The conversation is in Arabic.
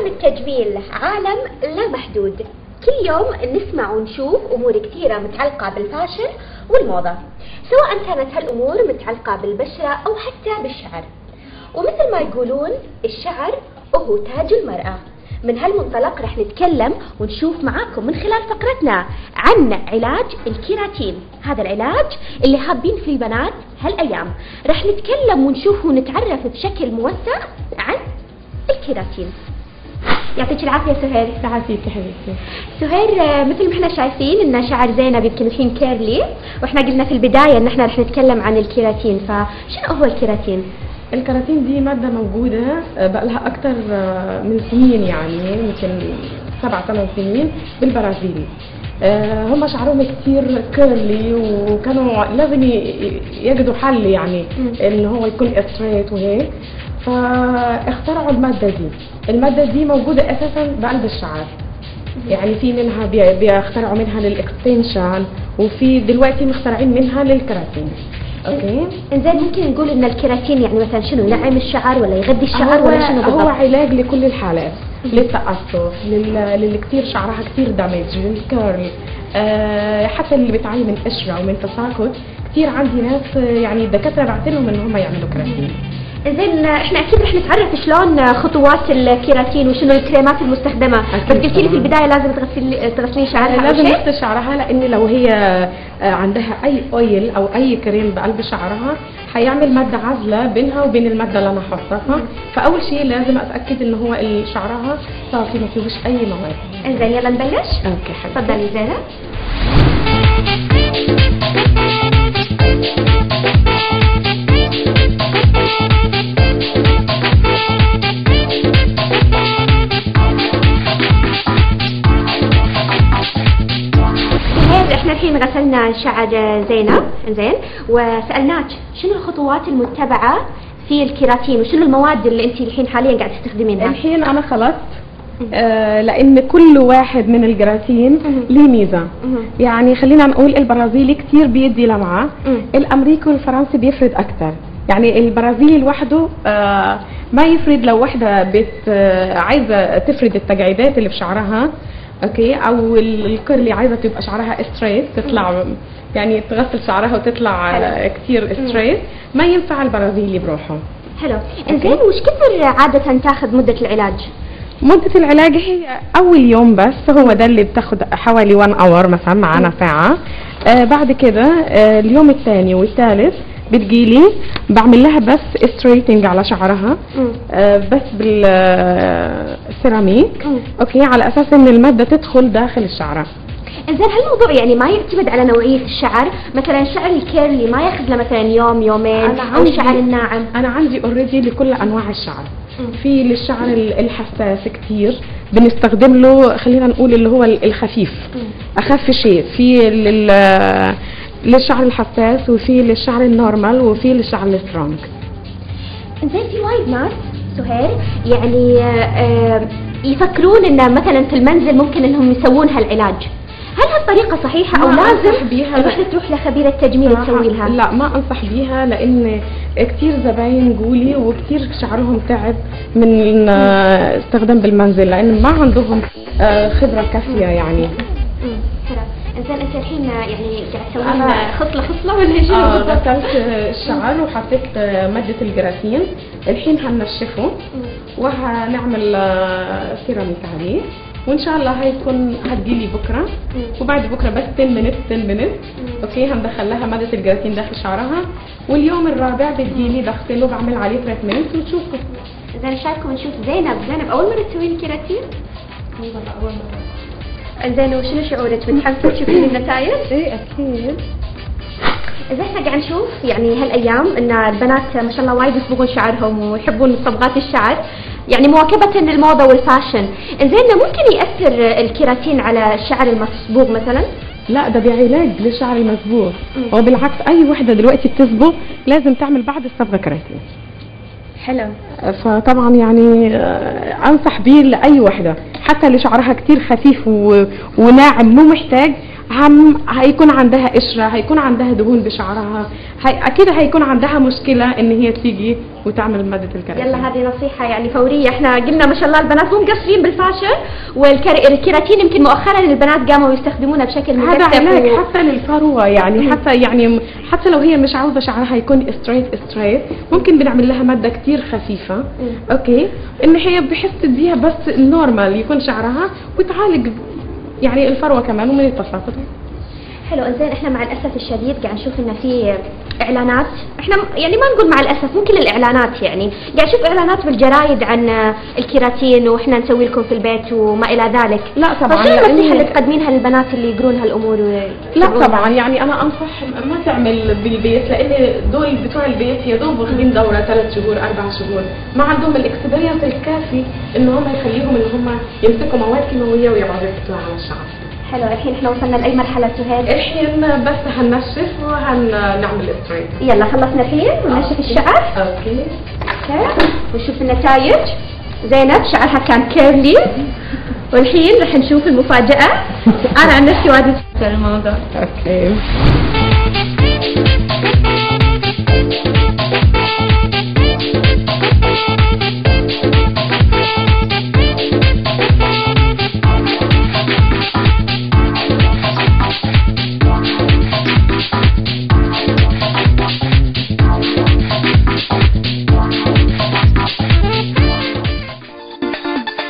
التجميل عالم لا محدود، كل يوم نسمع ونشوف أمور كثيرة متعلقة بالفاشن والموضة، سواء كانت هالأمور متعلقة بالبشرة أو حتى بالشعر. ومثل ما يقولون الشعر هو تاج المرأة. من هالمنطلق رح نتكلم ونشوف معاكم من خلال فقرتنا عن علاج الكيراتين. هذا العلاج اللي حابين فيه البنات هالأيام. رح نتكلم ونشوف ونتعرف بشكل موسع عن الكيراتين. يعطيك العافية سهير. يعافيك حبيبتي. سهير، مثل ما احنا شايفين ان شعر زينب يمكن الحين كيرلي، واحنا قلنا في البداية ان احنا رح نتكلم عن الكيراتين، فشنو هو الكيراتين؟ الكيراتين دي مادة موجودة بقى لها أكتر من سنين، يعني يمكن 7-8 سنين بالبرازيل. هم شعرهم كتير كيرلي وكانوا لازم يجدوا حل يعني ان هو يكون ستريت وهيك، فاخترعوا المادة دي موجودة اساسا بقلب الشعر. يعني في منها بيخترعوا منها للاكستنشن، وفي دلوقتي مخترعين منها للكيراتين. اوكي، انزين ممكن نقول ان الكيراتين يعني مثلا شنو، ينعم الشعر ولا يغذي الشعر ولا شنو بالضبط؟ هو علاج لكل الحالات، للتقصف، للي كثير شعرها كثير دامج، للكيرل، حتى اللي بتعاني من قشره ومن تساقط. كثير عندي ناس يعني الدكاتره بعت لهم ان هم يعملوا كيراتين. زين، احنا اكيد رح نتعرف شلون خطوات الكيراتين وشنو الكريمات المستخدمه، بس قلتي لي في البدايه لازم تغسلين شعرها. لازم تغسل شعرها، لان لو هي عندها اي اويل او اي كريم بقلب شعرها هيعمل ماده عازله بينها وبين الماده اللي انا حاطاها. فاول شيء لازم اتاكد ان هو شعرها صافي ما فيهوش اي مواد. زين، يلا نبلش. اوكي حبيبتي، تفضلي زينب. احنا الحين غسلنا شعر زينب، زين، وسالناك شنو الخطوات المتبعه في الكيراتين وشنو المواد اللي انت الحين حاليا قاعده تستخدمينها؟ الحين انا خلصت، لان كل واحد من الكيراتين ليه ميزه. يعني خلينا نقول البرازيلي كثير بيدي لمعه، الامريكي والفرنسي بيفرد اكثر. يعني البرازيلي لوحده ما يفرد لو وحده عايزه تفرد التجاعيدات اللي في شعرها، اوكي، او الكيرلي عايزه تبقى شعرها ستريت، تطلع يعني تغسل شعرها وتطلع كثير ستريت، ما ينفع البرازيلي بروحه. حلو. انزين، وش كثر عاده تاخذ مده العلاج؟ مدة العلاج هي أول يوم بس، هو ده اللي بتاخد حوالي 1 اور مثلا، معانا ساعة. بعد كده اليوم الثاني والثالث بتجيلي بعمل لها بس ستريتنج على شعرها، بس بالسيراميك، اوكي، على اساس ان المادة تدخل داخل الشعر. إنزين، هالموضوع يعني ما يعتمد على نوعية الشعر، مثلا الشعر الكيرلي ما ياخذ له مثلا يوم يومين، أو الشعر الناعم؟ أنا عندي اوريدي لكل أنواع الشعر. في للشعر الحساس كتير بنستخدم له، خلينا نقول اللي هو الخفيف، أخف شيء. في للشعر الحساس، وفي للشعر النورمال، وفي للشعر السترونج. إنزين، في وايد ناس سهير يعني يفكرون إن مثلا في المنزل ممكن إنهم يسوون هالعلاج. هل هالطريقة صحيحة أو لازم الوحدة تروح لخبيرة تجميل تسوي لها؟ لا، ما أنصح بيها، لأن كتير زباين جولي وكتير شعرهم تعب من استخدام بالمنزل، لأن ما عندهم خبرة كافية يعني. إنزين، أنت الحين يعني قاعد تسوين خصلة ولا شنو؟ غسلت الشعر وحطيت مادة الكيراتين، الحين هنشفه وهنعمل سيراميك عليه، وان شاء الله هتجيلي بكره، وبعد بكره بس 10 minutes اوكي، هندخل لها ماده الكيراتين داخل شعرها، واليوم الرابع بتجيلي بغسله بعمل عليه تريتمنت وتشوفوا. اذا نشارككم نشوف زينب اول مره تسوين الكيراتين؟ اول مره. زين، وشنو شعورك؟ متحمسه تشوفين النتائج؟ ايه اكيد. إذا احنا قاعد نشوف يعني هالايام ان البنات ما شاء الله وايد يصبغون شعرهم ويحبون صبغات الشعر، يعني مواكبة للموضة والفاشن. إنزين، ممكن يأثر الكيراتين على الشعر المصبوغ مثلا؟ لا، ده بعلاج للشعر المصبوغ، وبالعكس اي وحده دلوقتي بتصبغ لازم تعمل بعد الصبغه كيراتين. حلو. فطبعا يعني انصح بيه لاي وحده، حتى اللي شعرها كتير خفيف وناعم مو محتاج، هيكون عندها قشرة، هيكون عندها دهون بشعرها، اكيد هيكون عندها مشكلة ان هي تيجي وتعمل مادة الكيراتين. يلا هذه نصيحة يعني فورية، احنا قلنا ما شاء الله البنات مو مقصرين بالفاشن، والكيراتين يمكن مؤخرا البنات قاموا يستخدمونه بشكل مكثف. هذا علاج حتى للفروة يعني، حتى لو هي مش عاوزة شعرها يكون ستريت ممكن بنعمل لها مادة كتير خفيفة اوكي، ان هي بحس تديها بس النورمال يكون شعرها وتعالج يعني الفروه كمان ومن التساقط. حلو. انزين احنا مع الاسف الشديد قاعد نشوف انه في اعلانات، احنا يعني ما نقول مع الاسف، مو كل الاعلانات يعني، قاعد نشوف اعلانات بالجرايد عن الكيراتين واحنا نسوي لكم في البيت وما الى ذلك. لا طبعا فشو النصيحه اللي تقدمينها للبنات اللي يقرون هالامور؟ لا طبعا يعني انا انصح ما تعمل بالبيت، لان دول بتوع البيت يا دوب واخدين دوره 3 شهور 4 شهور، ما عندهم الاكسبيرينس الكافي ان هم يخليهم ان هم يمسكوا مواد كيماويه ويقعدوا يحطوها على الشعر. حلو. الحين احنا وصلنا لاي مرحله سهيل؟ الحين بس هننشف وهنعمل ستريت. يلا خلصنا الحين وننشف الشعر. اوكي ونشوف النتائج. زينب شعرها كان كيرلي، والحين رح نشوف المفاجأة. أنا عن نفسي واجد في الموضوع. اوكي